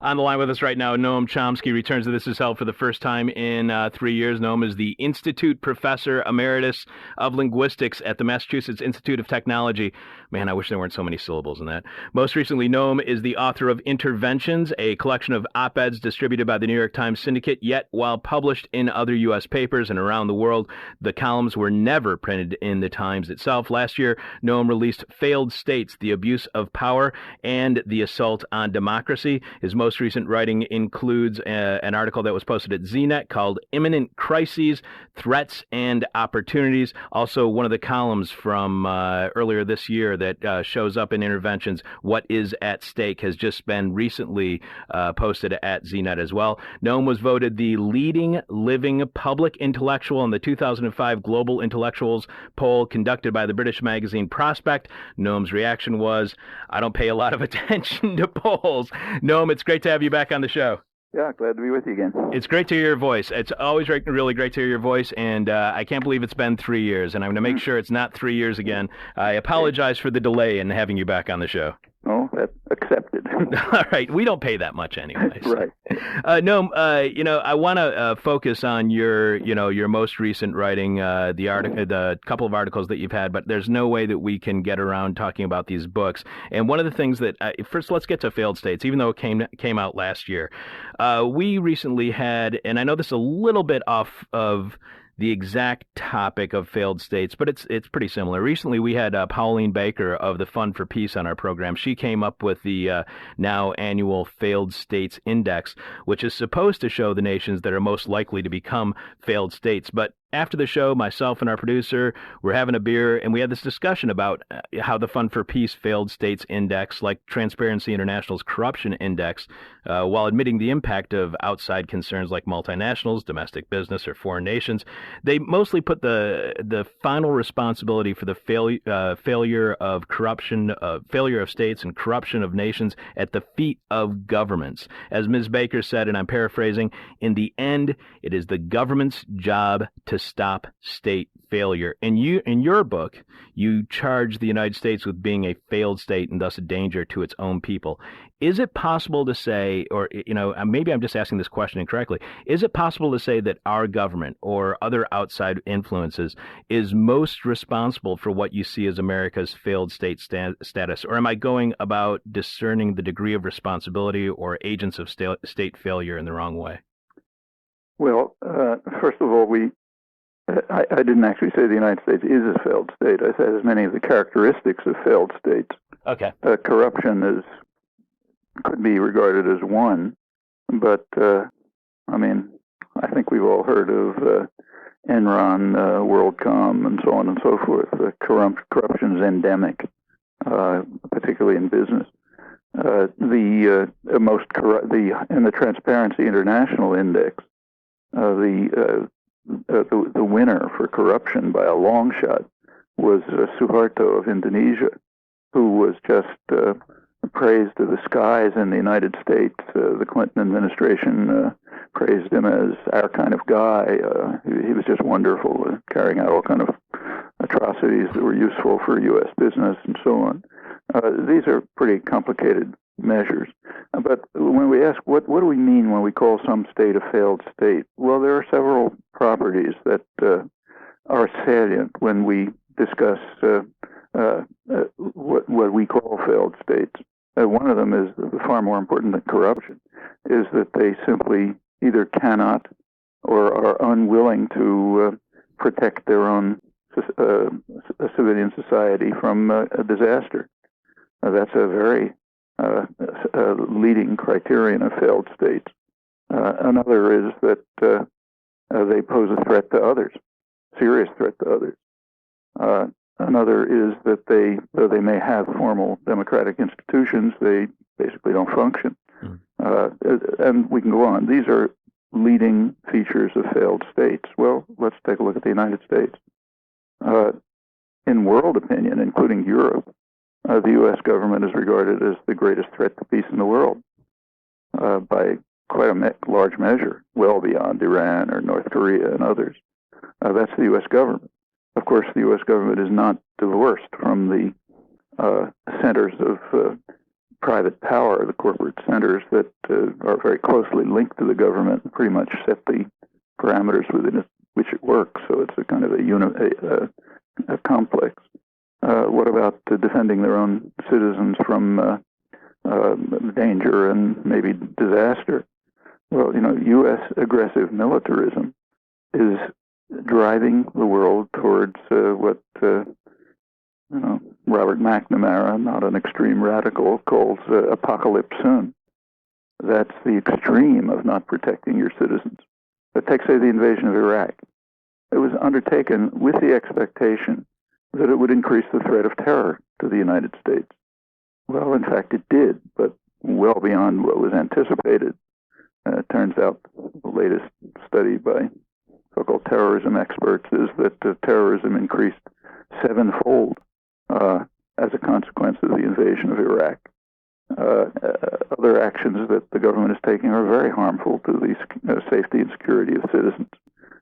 On the line with us right now, Noam Chomsky returns to This Is Hell for the first time in 3 years. Noam is the Institute Professor Emeritus of Linguistics at the Massachusetts Institute of Technology. Man, I wish there weren't so many syllables in that. Most recently, Noam is the author of Interventions, a collection of op-eds distributed by the New York Times Syndicate, yet while published in other U.S. papers and around the world, the columns were never printed in the Times itself. Last year, Noam released Failed States, The Abuse of Power and the Assault on Democracy. His most recent writing includes an article that was posted at ZNet called Imminent Crises, Threats and Opportunities. Also, one of the columns from earlier this year that shows up in Interventions, What is at Stake, has just been recently posted at ZNet as well. Noam was voted the leading living public intellectual in the 2005 Global Intellectuals poll conducted by the British magazine Prospect. Noam's reaction was, I don't pay a lot of attention to polls. Noam, it's great to have you back on the show. Yeah, glad to be with you again. It's great to hear your voice. It's always really great to hear your voice, and I can't believe it's been 3 years, and I'm going to make sure it's not 3 years again. I apologize for the delay in having you back on the show. Oh, that's accepted. All right, we don't pay that much anyways. Right. No, I want to focus on your most recent writing, the couple of articles that you've had, but there's no way that we can get around talking about these books. And one of the things that first, let's get to Failed States, even though it came out last year. We recently had, and I know this is a little bit off of the exact topic of failed states, but it's pretty similar. Recently, we had Pauline Baker of the Fund for Peace on our program. She came up with the now annual Failed States Index, which is supposed to show the nations that are most likely to become failed states. But after the show, myself and our producer were having a beer, and we had this discussion about how the Fund for Peace Failed States Index, like Transparency International's Corruption Index, while admitting the impact of outside concerns like multinationals, domestic business, or foreign nations, they mostly put the final responsibility for the failure of corruption, failure of states and corruption of nations at the feet of governments. As Ms. Baker said, and I'm paraphrasing, in the end, it is the government's job to stop state failure. And in your book, you charge the United States with being a failed state and thus a danger to its own people. Is it possible to say, or maybe I'm just asking this question incorrectly, is it possible to say that our government or other outside influences is most responsible for what you see as America's failed state status? Or am I going about discerning the degree of responsibility or agents of state failure in the wrong way? Well, first of all, I didn't actually say the United States is a failed state. I said as many of the characteristics of failed states. Okay. Corruption could be regarded as one, but I think we've all heard of Enron, WorldCom, and so on and so forth. Corruption is endemic, particularly in business. In the Transparency International Index, the winner for corruption by a long shot was Suharto of Indonesia, who was just praised to the skies in the United States. The Clinton administration praised him as our kind of guy. He was just wonderful, carrying out all kind of atrocities that were useful for U.S. business and so on. These are pretty complicated measures. But when we ask, what do we mean when we call some state a failed state? Well, there are several properties that are salient when we discuss what we call failed states. One of them is far more important than corruption, is that they simply either cannot or are unwilling to protect their own civilian society from a disaster. That's a very leading criterion of failed states. Another is that they pose a threat to others, serious threat to others. Another is that though they may have formal democratic institutions, they basically don't function. And we can go on. These are leading features of failed states. Well, let's take a look at the United States. In world opinion, including Europe, the U.S. government is regarded as the greatest threat to peace in the world by quite a large measure, well beyond Iran or North Korea and others. That's the U.S. government. Of course, the U.S. government is not divorced from the centers of private power, the corporate centers that are very closely linked to the government and pretty much set the parameters within which it works. So it's a kind of a complex. What about defending their own citizens from danger and maybe disaster? Well, U.S. aggressive militarism is driving the world towards what Robert McNamara, not an extreme radical, calls apocalypse soon. That's the extreme of not protecting your citizens. But take, say, the invasion of Iraq. It was undertaken with the expectation that it would increase the threat of terror to the United States. Well, in fact, it did, but well beyond what was anticipated. It turns out the latest study by so-called terrorism experts is that terrorism increased sevenfold as a consequence of the invasion of Iraq. Other actions that the government is taking are very harmful to the safety and security of citizens.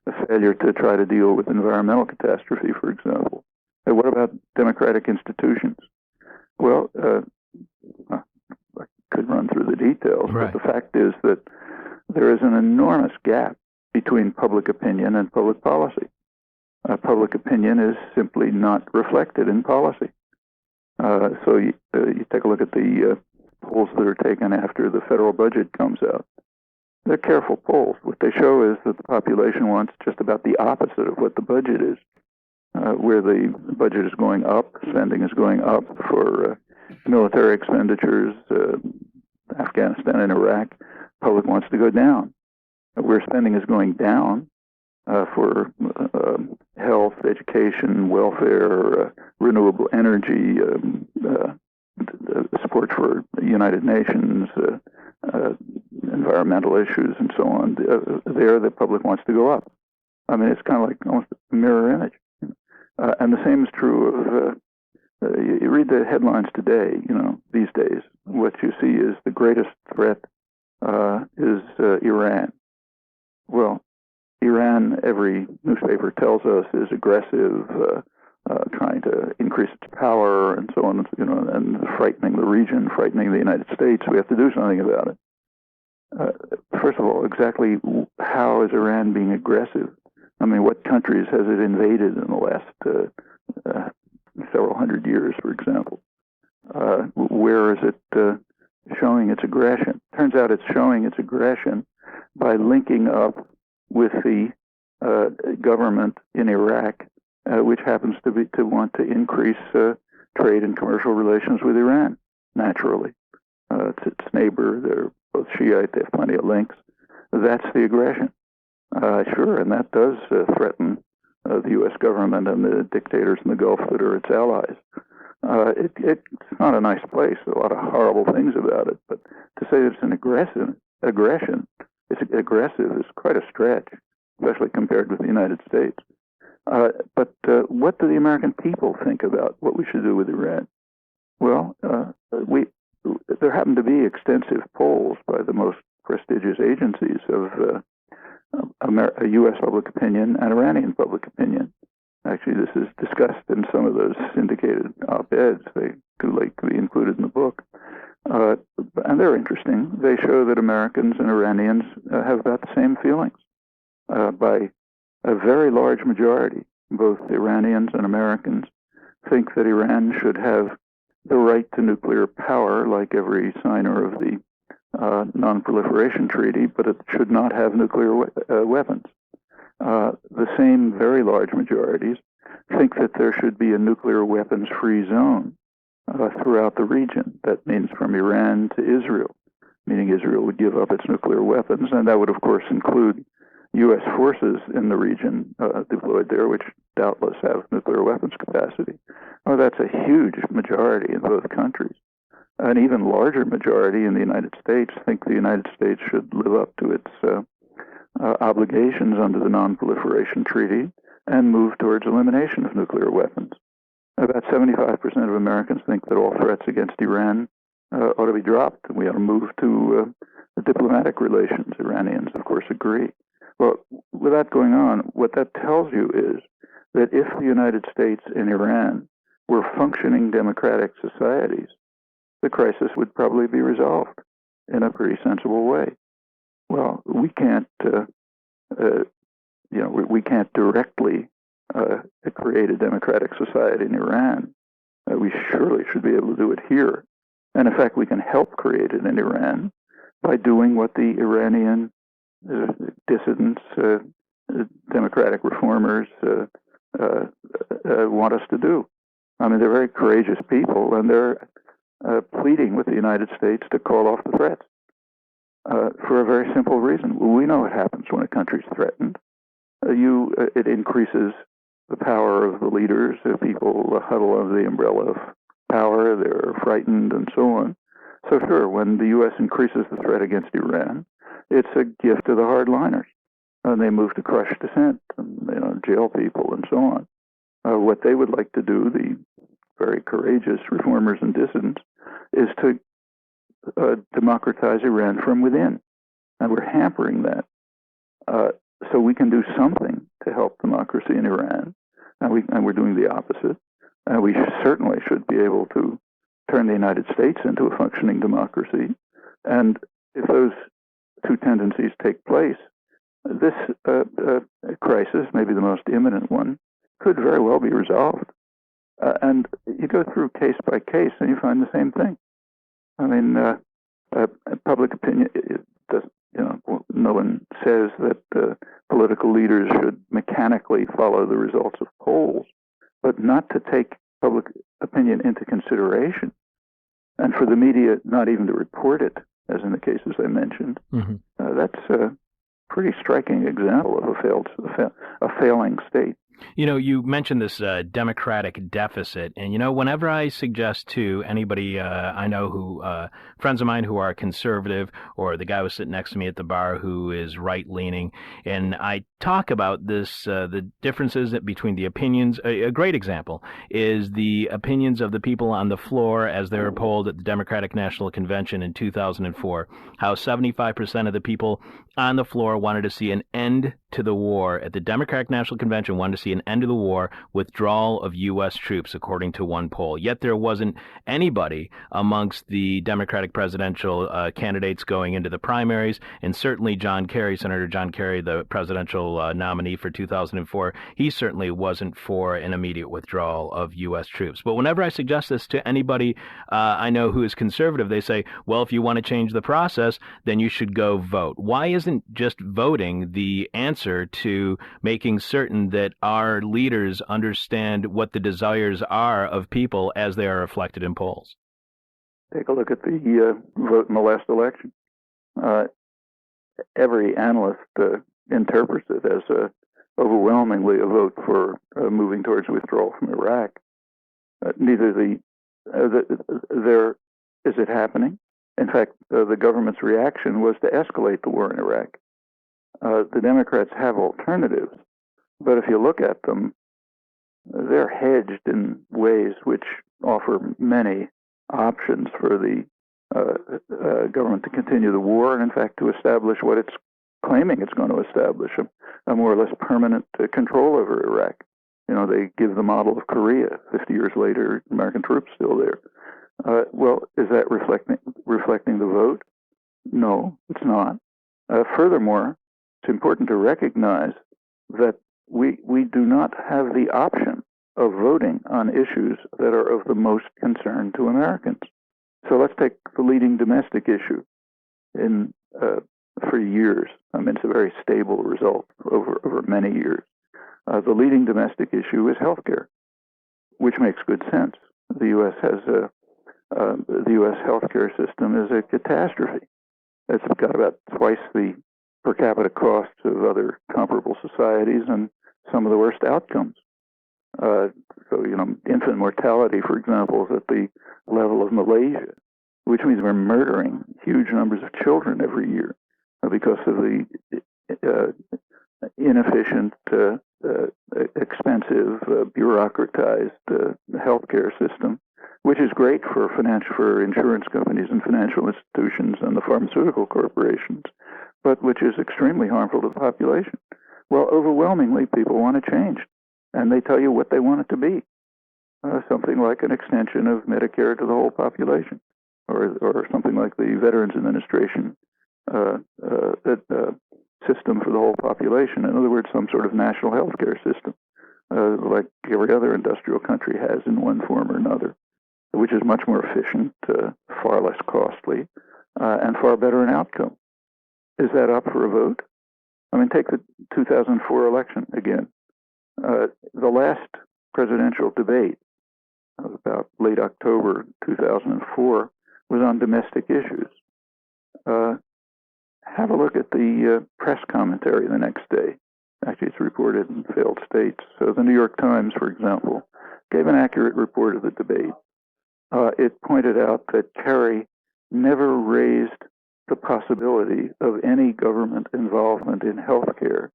A failure to try to deal with environmental catastrophe, for example. And what about democratic institutions? Well, I could run through the details, right. But the fact is that there is an enormous gap between public opinion and public policy. Public opinion is simply not reflected in policy. So you take a look at the polls that are taken after the federal budget comes out. They're careful polls. What they show is that the population wants just about the opposite of what the budget is. Where the budget is going up, spending is going up for military expenditures, Afghanistan and Iraq, public wants to go down. Where spending is going down for health, education, welfare, renewable energy, support for the United Nations, environmental issues, and so on, there the public wants to go up. I mean, it's kind of like almost a mirror image. And the same is true of, you read the headlines today, these days, what you see is the greatest threat is Iran. Well, Iran, every newspaper tells us, is aggressive, trying to increase its power and so on, and frightening the region, frightening the United States. We have to do something about it. First of all, exactly how is Iran being aggressive? I mean, what countries has it invaded in the last several hundred years, for example? Where is it showing its aggression? Turns out it's showing its aggression by linking up with the government in Iraq, which happens to want to increase trade and commercial relations with Iran, naturally. It's its neighbor. They're both Shiite. They have plenty of links. That's the aggression. Sure, and that does threaten the U.S. government and the dictators in the Gulf that are its allies. It's not a nice place. There are a lot of horrible things about it. But to say that it's an aggression, it's aggressive is quite a stretch, especially compared with the United States. But what do the American people think about what we should do with Iran? Well, there happen to be extensive polls by the most prestigious agencies of U.S. public opinion and Iranian public opinion. Actually, this is discussed in some of those syndicated op-eds. They could be included in the book. And they're interesting. They show that Americans and Iranians have about the same feelings. By a very large majority, both Iranians and Americans think that Iran should have the right to nuclear power, like every signer of the Non-Proliferation Treaty, but it should not have nuclear weapons. The same very large majorities think that there should be a nuclear weapons-free zone throughout the region. That means from Iran to Israel, meaning Israel would give up its nuclear weapons, and that would, of course, include U.S. forces in the region deployed there, which doubtless have nuclear weapons capacity. Well, that's a huge majority in both countries. An even larger majority in the United States think the United States should live up to its obligations under the Non-Proliferation Treaty and move towards elimination of nuclear weapons. About 75% of Americans think that all threats against Iran ought to be dropped, and we ought to move to diplomatic relations. Iranians, of course, agree. Well, with that going on, what that tells you is that if the United States and Iran were functioning democratic societies, the crisis would probably be resolved in a pretty sensible way. Well, we can't, we can't directly create a democratic society in Iran. We surely should be able to do it here. And in fact, we can help create it in Iran by doing what the Iranian dissidents, democratic reformers want us to do. I mean, they're very courageous people, and they're pleading with the United States to call off the threats for a very simple reason. We know what happens when a country's threatened. It increases the power of the leaders. People huddle under the umbrella of power. They're frightened and so on. So sure, when the U.S. increases the threat against Iran, it's a gift to the hardliners. And they move to crush dissent and jail people and so on. What they would like to do, the very courageous reformers and dissidents, is to democratize Iran from within. And we're hampering that. So we can do something to help democracy in Iran, and we're doing the opposite. We certainly should be able to turn the United States into a functioning democracy. And if those two tendencies take place, this crisis, maybe the most imminent one, could very well be resolved. And you go through case by case, and you find the same thing. I mean, public opinion, no one says that political leaders should mechanically follow the results of polls, but not to take public opinion into consideration, and for the media not even to report it, as in the cases I mentioned. That's a pretty striking example of a failing state. You mentioned this democratic deficit, and whenever I suggest to anybody I know who friends of mine who are conservative, or the guy who was sitting next to me at the bar who is right-leaning, and I talk about this, the differences between the opinions. A great example is the opinions of the people on the floor as they were polled at the Democratic National Convention in 2004. How 75% of the people on the floor wanted to see an end to the war at the Democratic National Convention, wanted to see an end to the war, withdrawal of U.S. troops, according to one poll. Yet there wasn't anybody amongst the Democratic presidential candidates going into the primaries, and certainly John Kerry, Senator John Kerry, the presidential nominee for 2004, he certainly wasn't for an immediate withdrawal of U.S. troops. But whenever I suggest this to anybody I know who is conservative, they say, well, if you want to change the process, then you should go vote. Why isn't just voting the answer to making certain that our leaders understand what the desires are of people as they are reflected in polls? Take a look at the vote in the last election. Every analyst interprets it as overwhelmingly a vote for moving towards withdrawal from Iraq. Is it happening? In fact, the government's reaction was to escalate the war in Iraq. The Democrats have alternatives, but if you look at them, they're hedged in ways which offer many options for the government to continue the war, and in fact to establish what it's claiming it's going to establish, a more or less permanent control over Iraq. They give the model of Korea. 50 years later, American troops still there. Well, is that reflecting the vote? No, it's not. Furthermore, it's important to recognize that we do not have the option of voting on issues that are of the most concern to Americans. So let's take the leading domestic issue for years. I mean, it's a very stable result over many years. The leading domestic issue is health care, which makes good sense. The U.S. has the U.S. healthcare system is a catastrophe. It's got about twice the per capita costs of other comparable societies and some of the worst outcomes. Infant mortality, for example, is at the level of Malaysia, which means we're murdering huge numbers of children every year because of the inefficient, expensive, bureaucratized healthcare system, which is great for insurance companies and financial institutions and the pharmaceutical corporations, but which is extremely harmful to the population. Well, overwhelmingly, people want to change, and they tell you what they want it to be. Something like an extension of Medicare to the whole population. or something like the Veterans Administration system for the whole population. In other words, some sort of national health care system, like every other industrial country has in one form or another, which is much more efficient, far less costly, and far better in outcome. Is that up for a vote? I mean, take the 2004 election again. The last presidential debate, about late October 2004, was on domestic issues. Have a look at the press commentary the next day. Actually, it's reported in failed states. So the New York Times, for example, gave an accurate report of the debate. It pointed out that Kerry never raised the possibility of any government involvement in healthcare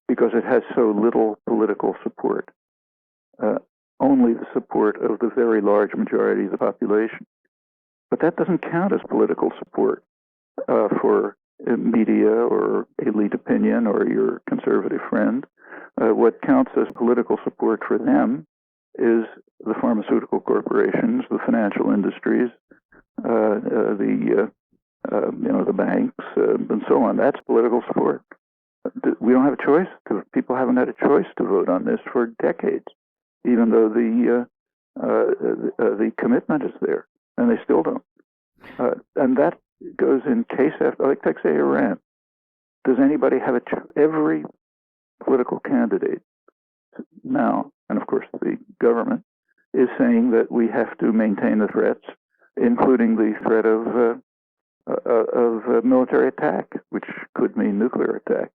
because it has so little political support. Only the support of the very large majority of the population. But that doesn't count as political support for media or elite opinion or your conservative friend. What counts as political support for them is the pharmaceutical corporations, the financial industries, the banks, and so on. That's political support. We don't have a choice. People haven't had a choice to vote on this for decades, even though the commitment is there, and they still don't. And that goes in case after, like, say, Iran. Does anybody have every political candidate now, and of course the government, is saying that we have to maintain the threats, including the threat of military attack, which could mean nuclear attack.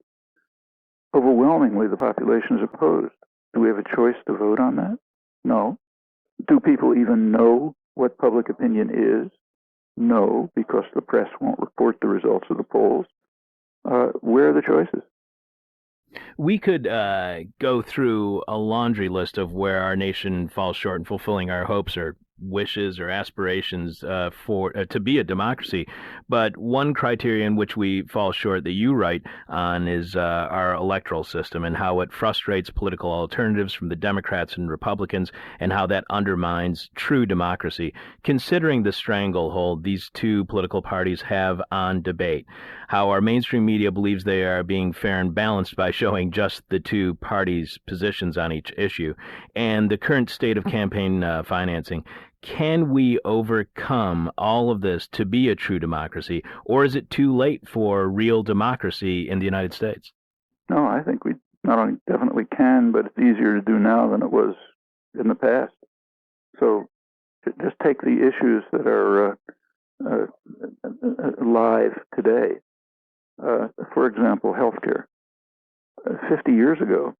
Overwhelmingly, the population is opposed. Do we have a choice to vote on that? No. Do people even know what public opinion is? No, because the press won't report the results of the polls. Where are the choices? We could go through a laundry list of where our nation falls short in fulfilling our hopes or wishes or aspirations for to be a democracy. But one criterion which we fall short that you write on is our electoral system and how it frustrates political alternatives from the Democrats and Republicans and how that undermines true democracy. Considering the stranglehold these two political parties have on debate, how our mainstream media believes they are being fair and balanced by showing just the two parties' positions on each issue, and the current state of campaign financing. Can we overcome all of this to be a true democracy, or is it too late for real democracy in the United States? No, I think we not only definitely can, but it's easier to do now than it was in the past. So just take the issues that are live today. For example, healthcare. 50 years ago,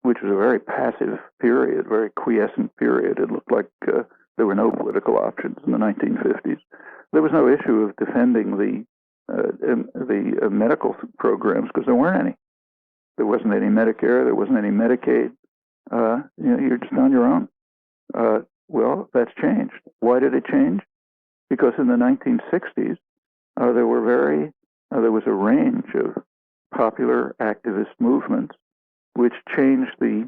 which was a very passive period, very quiescent period. It looked like there were no political options in the 1950s. There was no issue of defending the medical programs because there weren't any. There wasn't any Medicare. There wasn't any Medicaid. You're just on your own. Well, that's changed. Why did it change? Because in the 1960s, there was a range of popular activist movements which changed the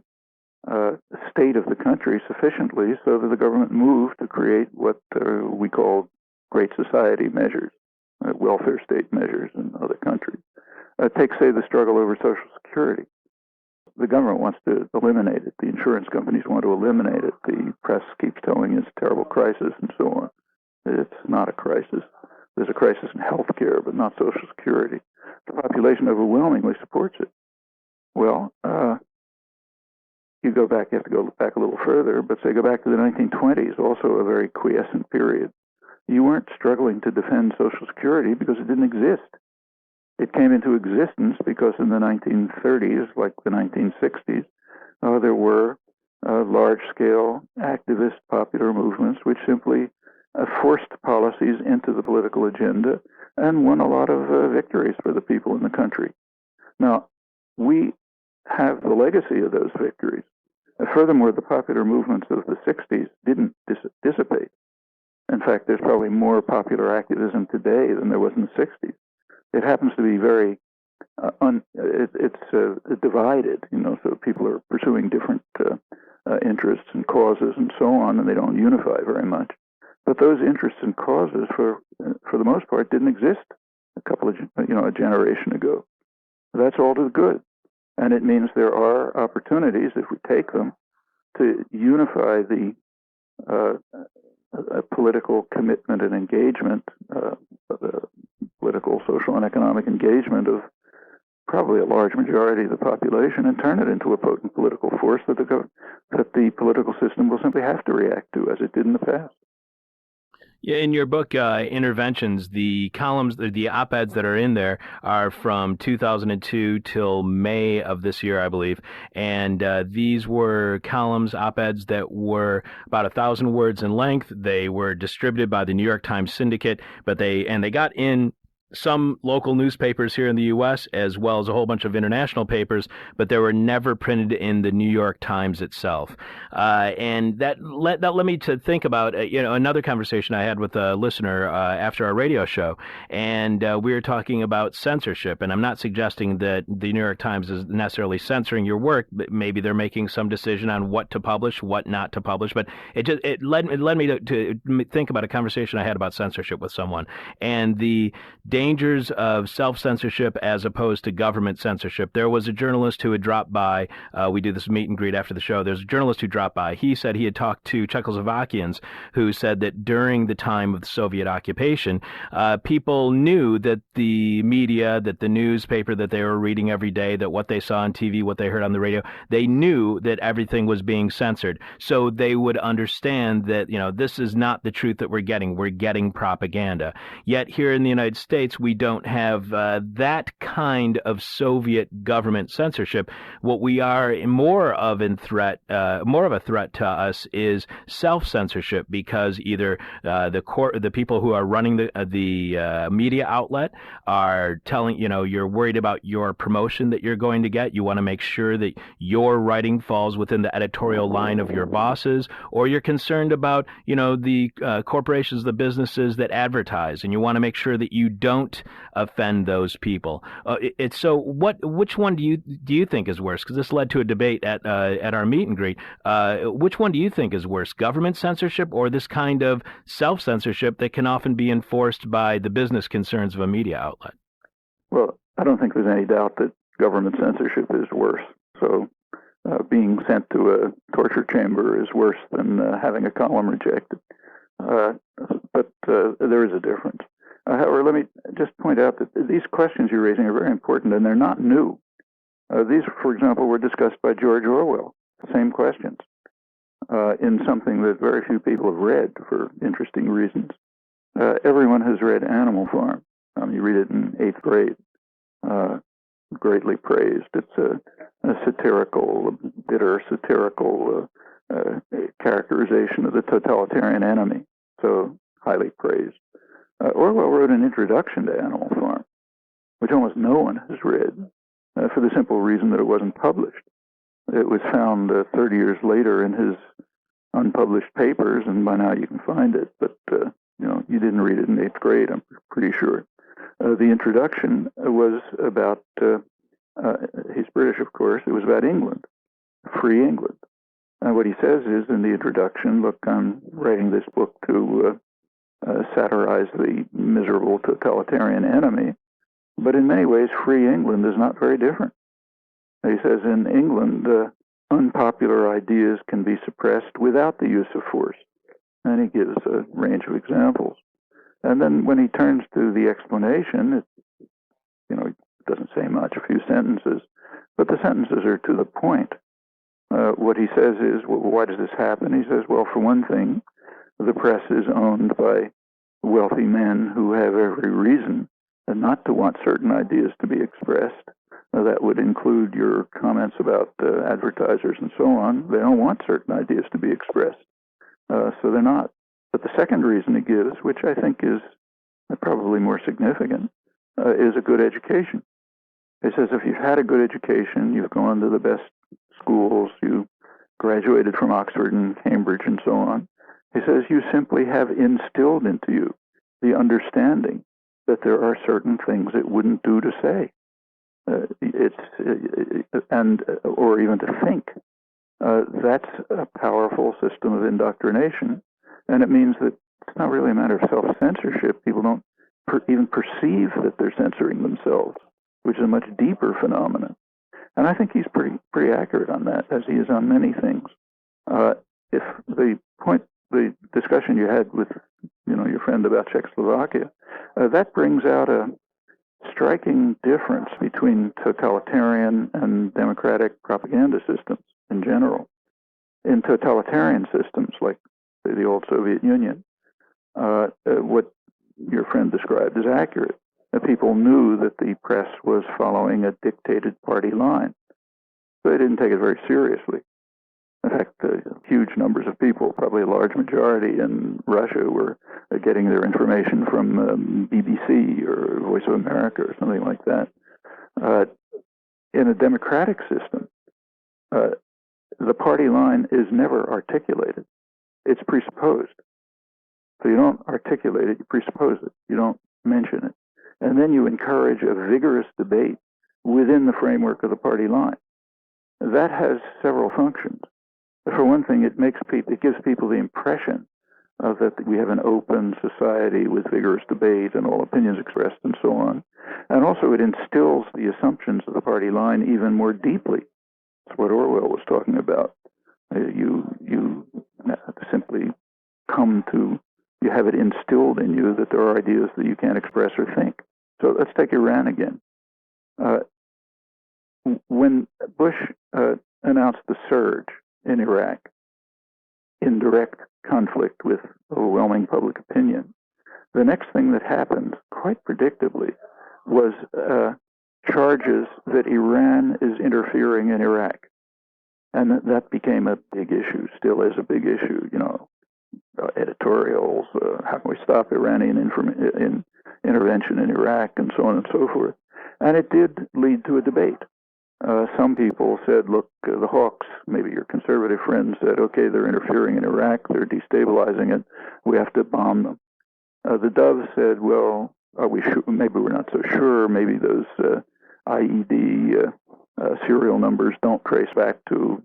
state of the country sufficiently so that the government moved to create what we call Great Society measures, welfare state measures in other countries. Take, say, the struggle over Social Security. The government wants to eliminate it. The insurance companies want to eliminate it. The press keeps telling you it's a terrible crisis and so on. It's not a crisis. There's a crisis in healthcare, but not Social Security. The population overwhelmingly supports it. Well, you have to go back a little further, but say go back to the 1920s, also a very quiescent period. You weren't struggling to defend Social Security because it didn't exist. It came into existence because in the 1930s, like the 1960s, there were large-scale activist popular movements which simply forced policies into the political agenda and won a lot of victories for the people in the country. Now, we have the legacy of those victories. Furthermore, the popular movements of the 60s didn't dissipate. In fact, there's probably more popular activism today than there was in the 60s. It happens to be very, divided, so people are pursuing different interests and causes and so on, and they don't unify very much. But those interests and causes, for the most part, didn't exist a generation ago. That's all to the good, and it means there are opportunities, if we take them, to unify the political commitment and engagement, the political, social, and economic engagement of probably a large majority of the population, and turn it into a potent political force that the political system will simply have to react to, as it did in the past. Yeah, in your book, Interventions, the columns, the op-eds that are in there are from 2002 till May of this year, I believe. And these were columns, op-eds that were about 1,000 words in length. They were distributed by the New York Times Syndicate, but they got in some local newspapers here in the U.S., as well as a whole bunch of international papers, but they were never printed in the New York Times itself. And that led me to think about another conversation I had with a listener after our radio show, and we were talking about censorship. And I'm not suggesting that the New York Times is necessarily censoring your work, but maybe they're making some decision on what to publish, what not to publish. But it led me to think about a conversation I had about censorship with someone, and the dangers of self-censorship as opposed to government censorship. There was a journalist who had dropped by. We do this meet and greet after the show. There's a journalist who dropped by. He said he had talked to Czechoslovakians who said that during the time of the Soviet occupation, people knew that the media, that the newspaper that they were reading every day, that what they saw on TV, what they heard on the radio, they knew that everything was being censored. So they would understand that, this is not the truth that we're getting. We're getting propaganda. Yet here in the United States, we don't have that kind of Soviet government censorship. What we are more of a threat to us is self-censorship, because either the people who are running the media outlet are telling, you're worried about your promotion that you're going to get. You want to make sure that your writing falls within the editorial line of your bosses, or you're concerned about, the corporations, the businesses that advertise, and you want to make sure that you don't offend those people. Which one do you think is worse? Because this led to a debate at our meet and greet. Which one do you think is worse, government censorship or this kind of self-censorship that can often be enforced by the business concerns of a media outlet? Well, I don't think there's any doubt that government censorship is worse. So being sent to a torture chamber is worse than having a column rejected. But there is a difference. However, let me just point out that these questions you're raising are very important, and they're not new. These, for example, were discussed by George Orwell, the same questions, in something that very few people have read for interesting reasons. Everyone has read Animal Farm. You read it in 8th grade, greatly praised. It's a bitter satirical characterization of the totalitarian enemy, so highly praised. Orwell wrote an introduction to Animal Farm, which almost no one has read, for the simple reason that it wasn't published. It was found 30 years later in his unpublished papers, and by now you can find it, but you didn't read it in 8th grade, I'm pretty sure. The introduction was about, he's British, of course, it was about England, free England. And what he says is in the introduction, look, I'm writing this book to satirize the miserable totalitarian enemy, but in many ways, free England is not very different. He says in England, unpopular ideas can be suppressed without the use of force, and he gives a range of examples. And then when he turns to the explanation, it doesn't say much, a few sentences, but the sentences are to the point. What he says is, well, why does this happen? He says, well, for one thing, the press is owned by wealthy men who have every reason not to want certain ideas to be expressed. That would include your comments about advertisers and so on. They don't want certain ideas to be expressed, so they're not. But the second reason he gives, which I think is probably more significant, is a good education. He says if you've had a good education, you've gone to the best schools, you graduated from Oxford and Cambridge and so on, he says you simply have instilled into you the understanding that there are certain things it wouldn't do to say, or even to think. That's a powerful system of indoctrination, and it means that not really a matter of self-censorship. People don't even perceive that they're censoring themselves, which is a much deeper phenomenon. And I think he's pretty accurate on that, as he is on many things. If the discussion you had with your friend about Czechoslovakia, that brings out a striking difference between totalitarian and democratic propaganda systems in general. In totalitarian systems like the old Soviet Union, what your friend described is accurate. People knew that the press was following a dictated party line, so they didn't take it very seriously. In fact, huge numbers of people, probably a large majority in Russia, were getting their information from BBC or Voice of America or something like that. In a democratic system, the party line is never articulated. It's presupposed. So you don't articulate it, you presuppose it. You don't mention it. And then you encourage a vigorous debate within the framework of the party line. That has several functions. For one thing, it gives people the impression that we have an open society with vigorous debate and all opinions expressed and so on. And also it instills the assumptions of the party line even more deeply. That's what Orwell was talking about. You simply you have it instilled in you that there are ideas that you can't express or think. So let's take Iran again. When Bush announced the surge in Iraq, in direct conflict with overwhelming public opinion, the next thing that happened, quite predictably, was charges that Iran is interfering in Iraq. And that became a big issue, still is a big issue, editorials, how can we stop Iranian intervention in Iraq, and so on and so forth. And it did lead to a debate. Some people said, look, the Hawks, maybe your conservative friends, said, okay, they're interfering in Iraq, they're destabilizing it, we have to bomb them. The Doves said, well, are we sure? Maybe we're not so sure, maybe those IED serial numbers don't trace back to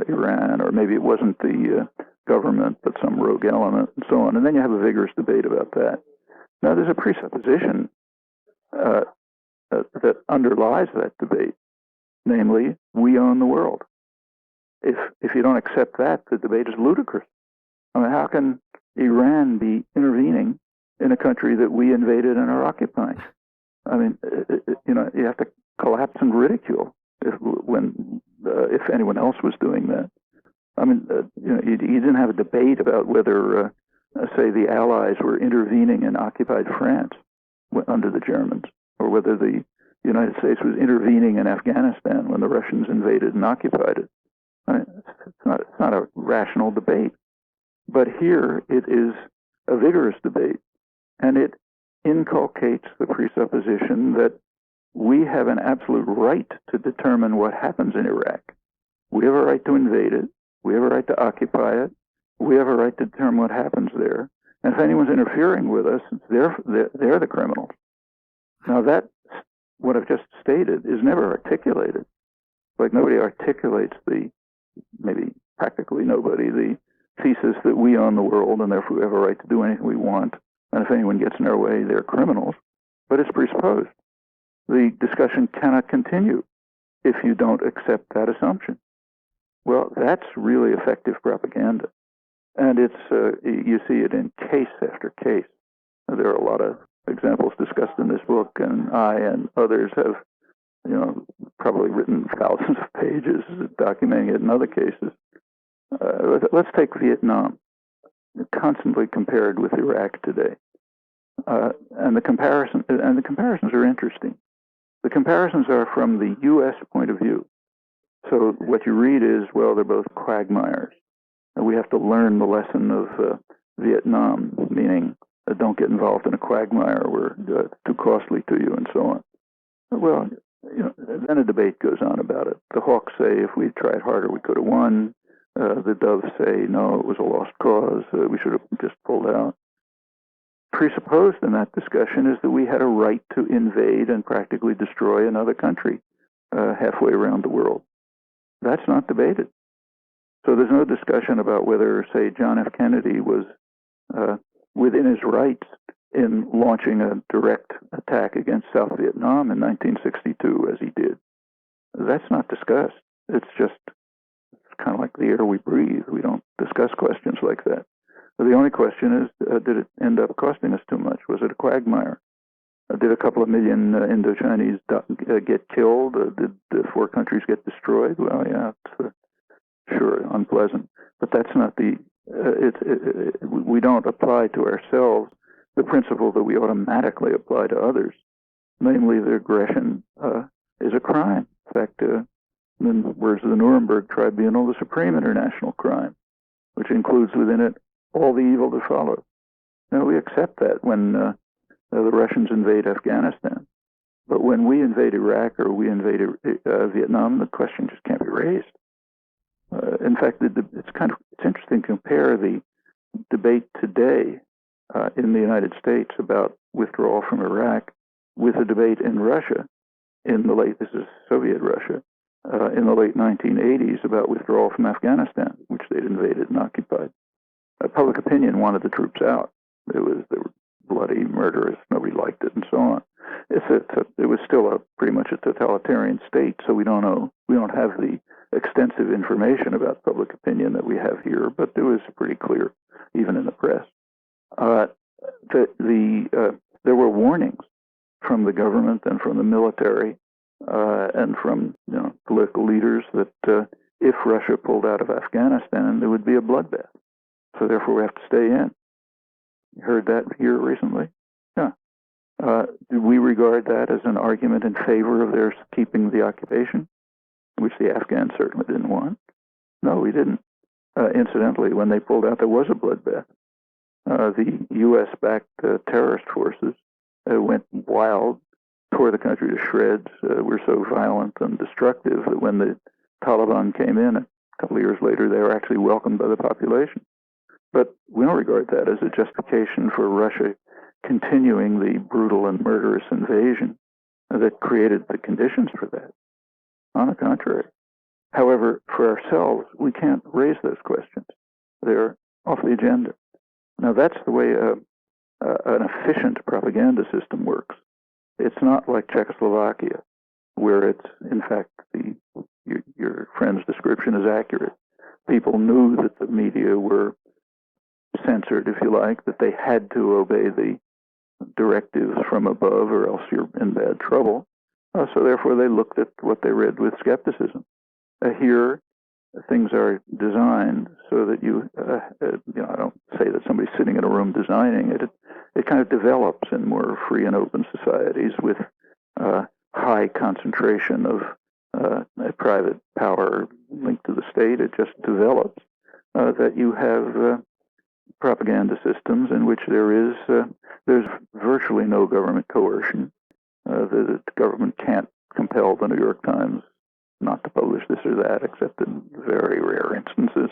Iran, or maybe it wasn't the government, but some rogue element, and so on. And then you have a vigorous debate about that. Now, there's a presupposition that underlies that debate, namely, we own the world. If you don't accept that, the debate is ludicrous. I mean, how can Iran be intervening in a country that we invaded and are occupying? I mean, you have to collapse and ridicule if anyone else was doing that. I mean, you didn't have a debate about whether, say, the Allies were intervening in occupied France under the Germans, or whether the United States was intervening in Afghanistan when the Russians invaded and occupied it. I mean, it's not a rational debate. But here it is a vigorous debate, and it inculcates the presupposition that we have an absolute right to determine what happens in Iraq. We have a right to invade it. We have a right to occupy it. We have a right to determine what happens there. And if anyone's interfering with us, they're the criminals. Now that, what I've just stated, is never articulated. Like nobody articulates maybe practically nobody, the thesis that we own the world and therefore we have a right to do anything we want. And if anyone gets in our way, they're criminals. But it's presupposed. The discussion cannot continue if you don't accept that assumption. Well, that's really effective propaganda. And it's you see it in case after case. There are a lot of examples discussed in this book, and I and others have, probably written thousands of pages documenting it in other cases. Let's take Vietnam, constantly compared with Iraq today, and the comparisons are interesting. The comparisons are from the U.S. point of view. So what you read is, well, they're both quagmires. And we have to learn the lesson of Vietnam, meaning don't get involved in a quagmire. We're too costly to you, and so on. Well, then a debate goes on about it. The Hawks say if we'd tried harder, we could have won. The Doves say, no, it was a lost cause. We should have just pulled out. Presupposed in that discussion is that we had a right to invade and practically destroy another country halfway around the world. That's not debated. So there's no discussion about whether, say, John F. Kennedy was within his rights in launching a direct attack against South Vietnam in 1962, as he did. That's not discussed. It's kind of like the air we breathe. We don't discuss questions like that. The only question is, did it end up costing us too much? Was it a quagmire? Did a couple of million Indo-Chinese get killed? Did 4 countries get destroyed? Well, yeah, it's sure unpleasant. But that's not we don't apply to ourselves the principle that we automatically apply to others, namely that aggression is a crime. In fact, in the words of the Nuremberg Tribunal, the supreme international crime, which includes within it all the evil that follows. Now, we accept that when the Russians invade Afghanistan. But when we invade Iraq or we invade Vietnam, the question just can't be raised. In fact, it's interesting to compare the debate today in the United States about withdrawal from Iraq with the debate in Russia this is Soviet Russia, in the late 1980s about withdrawal from Afghanistan, which they'd invaded and occupied. Public opinion wanted the troops out. They were bloody, murderous, nobody liked it, and so on. It was still pretty much a totalitarian state, so we don't have the extensive information about public opinion that we have here, but it was pretty clear, even in the press. There were warnings from the government and from the military and from political leaders that if Russia pulled out of Afghanistan, there would be a bloodbath. So therefore, we have to stay in. You heard that here recently? Yeah. Do we regard that as an argument in favor of their keeping the occupation, which the Afghans certainly didn't want? No, we didn't. Incidentally, when they pulled out, there was a bloodbath. The U.S.-backed terrorist forces went wild, tore the country to shreds, were so violent and destructive that when the Taliban came in a couple of years later, they were actually welcomed by the population. But we don't regard that as a justification for Russia continuing the brutal and murderous invasion that created the conditions for that. On the contrary. However, for ourselves, we can't raise those questions. They're off the agenda. Now, that's the way an efficient propaganda system works. It's not like Czechoslovakia, where it's, in fact, your friend's description is accurate. People knew that the media were censored, if you like, that they had to obey the directives from above or else you're in bad trouble. So therefore they looked at what they read with skepticism. Here, things are designed so that I don't say that somebody's sitting in a room designing it. It kind of develops in more free and open societies with high concentration of private power linked to the state. It just develops that you have propaganda systems in which there's virtually no government coercion. The government can't compel the New York Times not to publish this or that, except in very rare instances.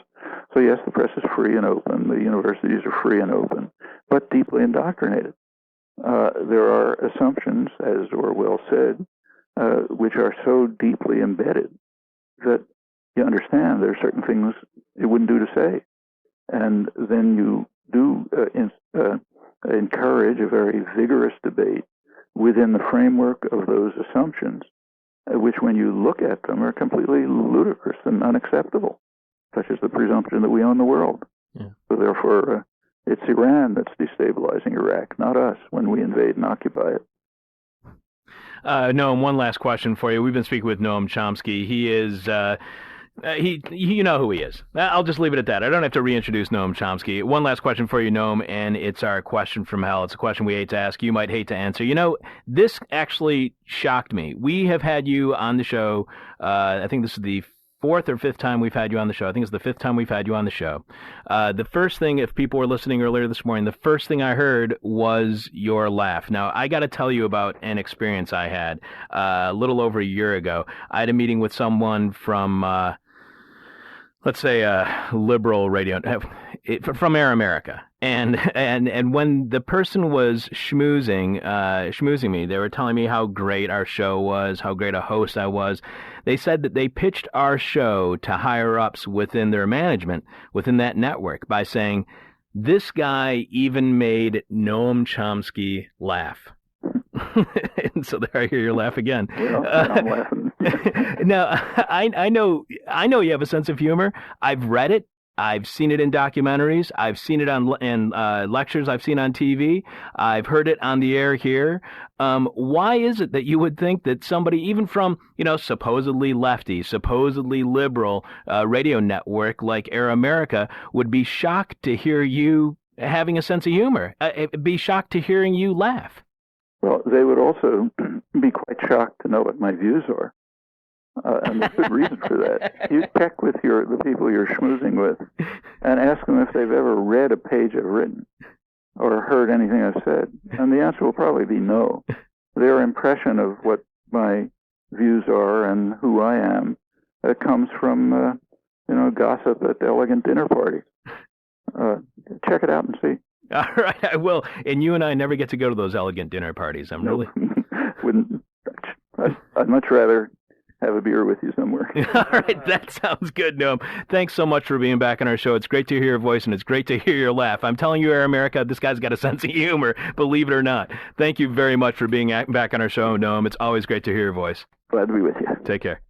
So yes, the press is free and open, the universities are free and open, but deeply indoctrinated. There are assumptions, as Orwell said, which are so deeply embedded that you understand there are certain things it wouldn't do to say. And then you do encourage a very vigorous debate within the framework of those assumptions, which when you look at them are completely ludicrous and unacceptable, such as the presumption that we own the world. Yeah. So therefore, it's Iran that's destabilizing Iraq, not us, when we invade and occupy it. Noam, one last question for you. We've been speaking with Noam Chomsky. He is... you know who he is. I'll just leave it at that. I don't have to reintroduce Noam Chomsky. One last question for you, Noam, and it's our question from hell. It's a question we hate to ask. You might hate to answer. This actually shocked me. We have had you on the show. I think this is the 4th or 5th time we've had you on the show. I think it's the 5th time we've had you on the show. The first thing, if people were listening earlier this morning, the first thing I heard was your laugh. Now, I got to tell you about an experience I had a little over a year ago. I had a meeting with someone from... let's say a liberal radio from Air America, and when the person was schmoozing me, they were telling me how great our show was, how great a host I was. They said that they pitched our show to higher ups within their management, within that network, by saying, This guy even made Noam Chomsky laugh. And so there, I hear your laugh again. Well, I'm laughing. Now, I know you have a sense of humor. I've read it. I've seen it in documentaries. I've seen it in lectures I've seen on TV. I've heard it on the air here. Why is it that you would think that somebody, even from, supposedly lefty, supposedly liberal radio network like Air America, would be shocked to hear you having a sense of humor, be shocked to hearing you laugh? Well, they would also be quite shocked to know what my views are. And there's good reason for that. You check with the people you're schmoozing with and ask them if they've ever read a page I've written or heard anything I've said. And the answer will probably be no. Their impression of what my views are and who I am comes from, gossip at elegant dinner parties. Check it out and see. All right, I will. And you and I never get to go to those elegant dinner parties. I'd much rather have a beer with you somewhere. All right, that sounds good, Noam. Thanks so much for being back on our show. It's great to hear your voice, and it's great to hear your laugh. I'm telling you, Air America, this guy's got a sense of humor, believe it or not. Thank you very much for being back on our show, Noam. It's always great to hear your voice. Glad to be with you. Take care.